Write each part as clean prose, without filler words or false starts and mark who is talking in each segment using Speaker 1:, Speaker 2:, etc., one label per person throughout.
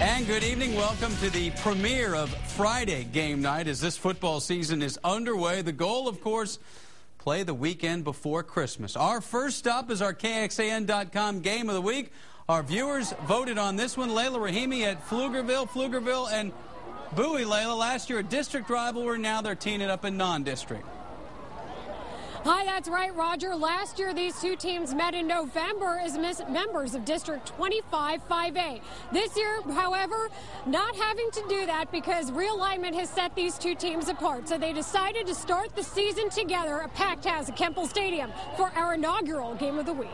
Speaker 1: And good evening. Welcome to the premiere of Friday Game Night as this football season is underway. The goal, of course, play the weekend before Christmas. Our first stop is our KXAN.com Game of the Week. Our viewers voted on this one. Layla Rahimi at Pflugerville and Bowie. Layla, last year a district rivalry. Now they're teaming it up in non-district.
Speaker 2: Hi, that's right, Roger. Last year, these two teams met in November as members of District 25-5A. This year, however, not having to do that because realignment has set these two teams apart. So they decided to start the season together at Packed House at Kemple Stadium for our inaugural Game of the Week.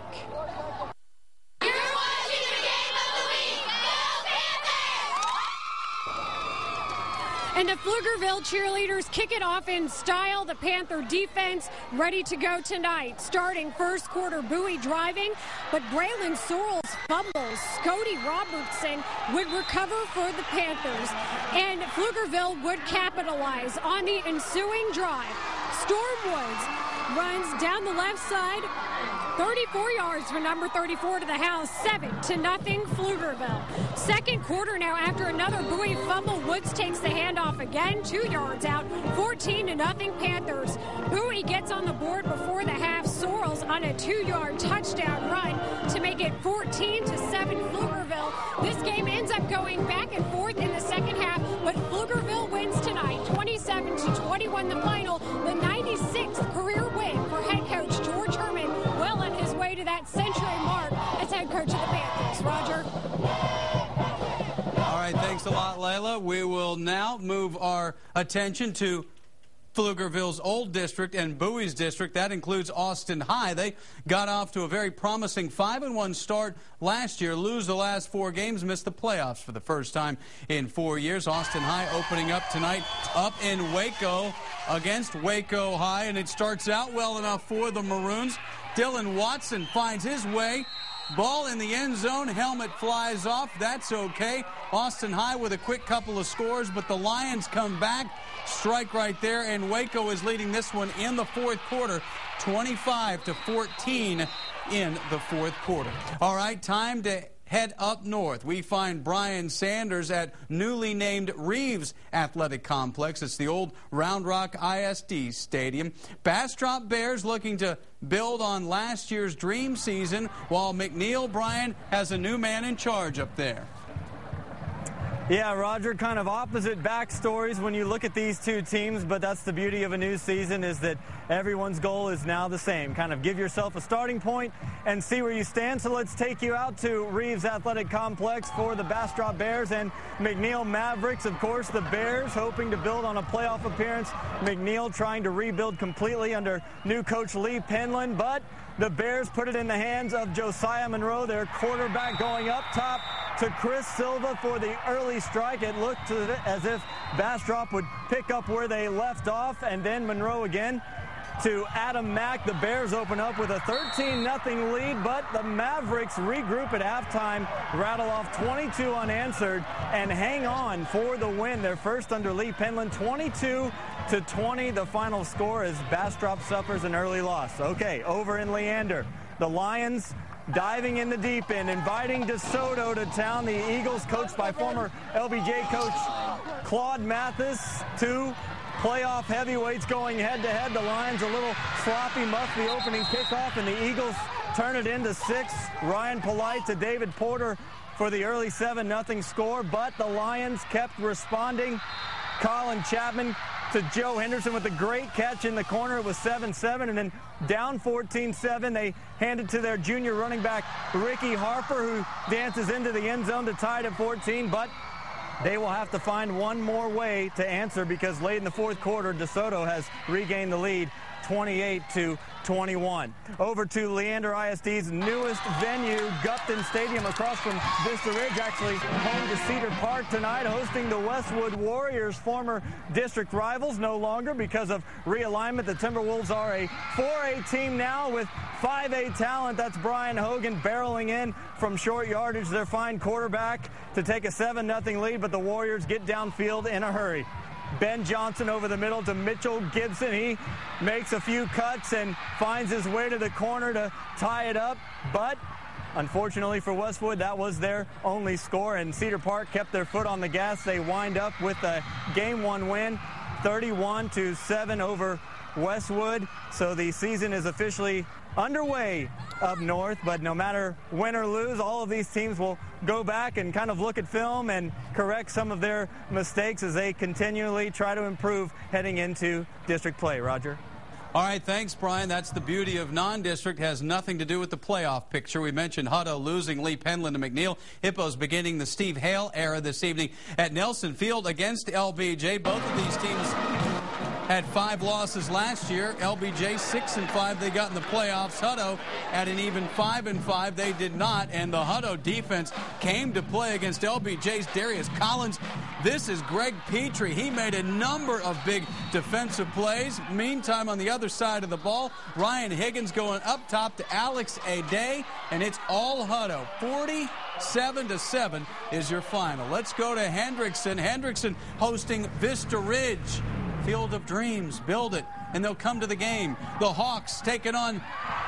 Speaker 2: And the Pflugerville cheerleaders kick it off in style. The Panther defense ready to go tonight. Starting first quarter, Bowie driving, but Braylon Sorrells fumbles. Scody Robertson would recover for the Panthers, and Pflugerville would capitalize on the ensuing drive. Stormwoods runs down the left side, 34 yards for number 34 to the house, 7-0 Pflugerville. Second quarter now, after another Bowie fumble, Woods takes the handoff again, 2 yards out, 14-0 Panthers. Bowie gets on the board before the half. Sorrells on a 2-yard touchdown run to make it 14-7 Pflugerville. This game ends up going back and forth in the second half, but Pflugerville wins tonight, 27-21 the final, the 96th career win for head coach George Herman, well on his way to that century mark as head coach of the Panthers. Roger.
Speaker 1: All right, thanks a lot, Layla. We will now move our attention to Pflugerville's old district and Bowie's district. That includes Austin High. They got off to a very promising 5-1 start last year, lose the last 4 games, missed the playoffs for the first time in 4 years. Austin High opening up tonight up in Waco against Waco High, and it starts out well enough for the Maroons. Dylan Watson finds his way. Ball in the end zone. Helmet flies off. That's okay. Austin High with a quick couple of scores, but the Lions come back. Strike right there, and Waco is leading this one in the fourth quarter, 25-14 in the fourth quarter. All right, time to head up north. We find Brian Sanders at newly named Reeves Athletic Complex. It's the old Round Rock ISD Stadium. Bastrop Bears looking to build on last year's dream season, while McNeil, Brian, has a new man in charge up there.
Speaker 3: Yeah, Roger, kind of opposite backstories when you look at these two teams, but that's the beauty of a new season, is that everyone's goal is now the same. Kind of give yourself a starting point and see where you stand. So let's take you out to Reeves Athletic Complex for the Bastrop Bears and McNeil Mavericks. Of course, the Bears hoping to build on a playoff appearance. McNeil trying to rebuild completely under new coach Lee Penland, but the Bears put it in the hands of Josiah Monroe, their quarterback, going up top to Chris Silva for the early strike. It looked as if Bastrop would pick up where they left off, and then Monroe again to Adam Mack. The Bears open up with a 13-0 lead, but the Mavericks regroup at halftime, rattle off 22 unanswered, and hang on for the win. Their first under Lee Penland, 22-20, the final score as Bastrop suffers an early loss. Okay, over in Leander, the Lions diving in the deep end, inviting DeSoto to town. The Eagles, coached by former LBJ coach Claude Mathis, two playoff heavyweights going head-to-head. The Lions a little sloppy, muff the opening kickoff, and the Eagles turn it into 6. Ryan Polite to David Porter for the early 7-0 score, but the Lions kept responding. Colin Chapman to Joe Henderson with a great catch in the corner. It was 7-7, and then down 14-7. They hand it to their junior running back, Ricky Harper, who dances into the end zone to tie it at 14, but they will have to find one more way to answer, because late in the fourth quarter, DeSoto has regained the lead, 28-21. Over to Leander ISD's newest venue, Gupton Stadium, across from Vista Ridge, actually home to Cedar Park tonight, hosting the Westwood Warriors, former district rivals, no longer because of realignment. The Timberwolves are a 4A team now with 5A talent. That's Brian Hogan barreling in from short yardage, their fine quarterback, to take a 7-0 lead, but the Warriors get downfield in a hurry. Ben Johnson over the middle to Mitchell Gibson. He makes a few cuts and finds his way to the corner to tie it up, but Unfortunately for Westwood, that was their only score, and Cedar Park kept their foot on the gas. They wind up with a Game 1 win, 31-7 over Westwood. So the season is officially underway up north, but no matter win or lose, all of these teams will go back and kind of look at film and correct some of their mistakes as they continually try to improve heading into district play. Roger.
Speaker 1: All right, thanks, Brian. That's the beauty of non-district. Has nothing to do with the playoff picture. We mentioned Hutto losing Lee Penland to McNeil. Hippos beginning the Steve Hale era this evening at Nelson Field against LBJ. Both of these teams had 5 losses last year. LBJ 6-5. They got in the playoffs. Hutto at an even 5-5. They did not. And the Hutto defense came to play against LBJ's Darius Collins. This is Greg Petrie. He made a number of big defensive plays. Meantime, on the other side of the ball, Ryan Higgins going up top to Alex Ade, and it's all Hutto. 47-7 is your final. Let's go to Hendrickson. Hendrickson hosting Vista Ridge. Field of Dreams, build it, and they'll come to the game. The Hawks taking on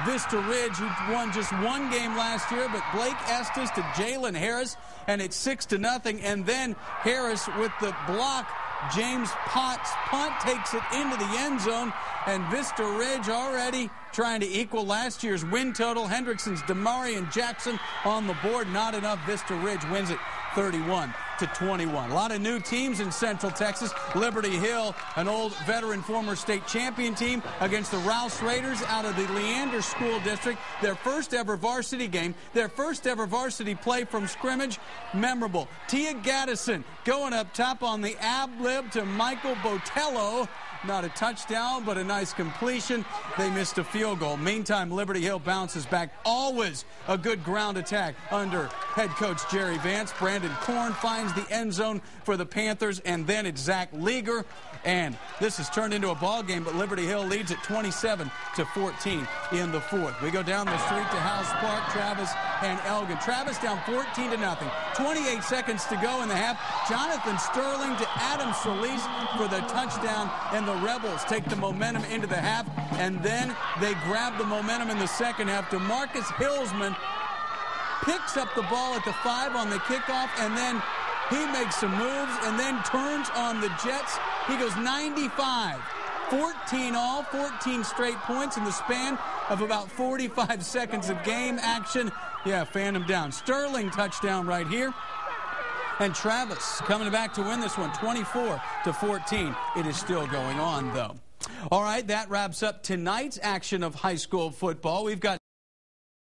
Speaker 1: Vista Ridge, who won just 1 game last year, but Blake Estes to Jalen Harris, and it's 6-0. And then Harris with the block. James Potts punt takes it into the end zone, and Vista Ridge already trying to equal last year's win total. Hendrickson's Demarion Jackson on the board, not enough. Vista Ridge wins it 31-21. A lot of new teams in Central Texas. Liberty Hill, an old veteran former state champion team, against the Rouse Raiders out of the Leander School District. Their first ever varsity game, their first ever varsity play from scrimmage. Memorable. Tia Gaddison going up top on the ab-lib to Michael Botello. Not a touchdown, but a nice completion. They missed a field goal. Meantime, Liberty Hill bounces back. Always a good ground attack under head coach Jerry Vance. Brandon Korn finds the end zone for the Panthers, and then it's Zach Leager. And this has turned into a ball game, but Liberty Hill leads at 27-14 in the 4th. We go down the street to House Park, Travis and Elgin. Travis down 14-0. 28 seconds to go in the half. Jonathan Sterling to Adam Solis for the touchdown, and the Rebels take the momentum into the half, and then they grab the momentum in the second half. DeMarcus Hillsman picks up the ball at the 5 on the kickoff, and then he makes some moves and then turns on the Jets. He goes 95. 14 straight points in the span of about 45 seconds of game action. Yeah, fan him down. Sterling touchdown right here. And Travis coming back to win this one, 24-14. It is still going on, though. All right, that wraps up tonight's action of high school football. We've got